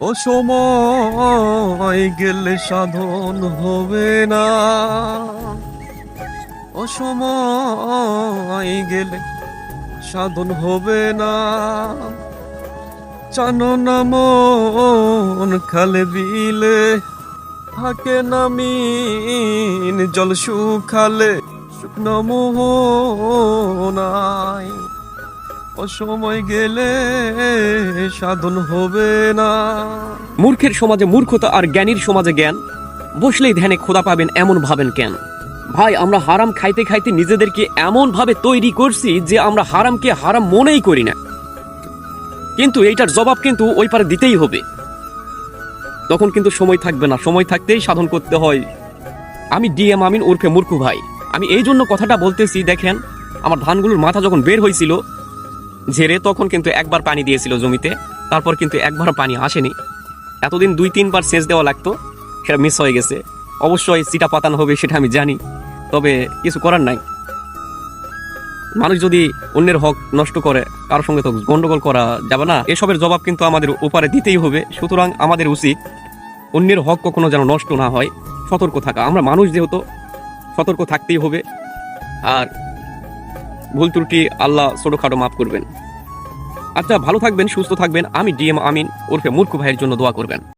ও সময় গেলে সাধন হবে না, ও সময় গেলে সাধন হবে না। জানো না মন খালে বিলে থাকে নামিন জল শুকালে শুকনো মোহনায়, ও সময় গেলে সাধন হবে না। মূর্খের সমাজে মূর্খতা আর জ্ঞানীর সমাজে জ্ঞান, বসলেই ধ্যানে খোদা পাবেন এমন ভাবেন কেন? ভাই, আমরা হারাম খাইতে খাইতে নিজেদেরকে এমন ভাবে তৈরি করছি যে আমরা হারামকে হারাম মনেই করি না, কিন্তু এইটার জবাব কিন্তু ওই পারে দিতেই হবে। তখন কিন্তু সময় থাকবে না, সময় থাকতেই সাধন করতে হয়। আমি ডিএম আমিন ওরফে মূর্খ ভাই, আমি এই জন্য কথাটা বলতেছি। দেখেন, আমার ধানগুলোর মাথা যখন বের হয়েছিল ঝেড়ে, তখন কিন্তু একবার পানি দিয়েছিল জমিতে, তারপর কিন্তু একবার পানি আসেনি। এতদিন 2-3 বার সেচ দেওয়া লাগতো, সেটা মিস হয়ে গেছে। অবশ্যই চিটা পাতানো হবে সেটা আমি জানি, তবে কিছু করার নাই। মানুষ যদি অন্যের হক নষ্ট করে, কারোর সঙ্গে তো গন্ডগোল করা যাবে না। এসবের জবাব কিন্তু আমাদের উপরে দিতেই হবে। সুতরাং আমাদের উচিত অন্যের হক কখনো যেন নষ্ট না হয়, সতর্ক থাকা। আমরা মানুষ যেহেতু, সতর্ক থাকতেই হবে। আর ভুল ত্রুটি আল্লাহ ছোটখাটো মাফ করবেন। আচ্ছা, ভালো থাকবেন, সুস্থ থাকবেন। আমি ডিএম আমিন ওরফে মূর্খ ভাইয়ের জন্য দোয়া করবেন।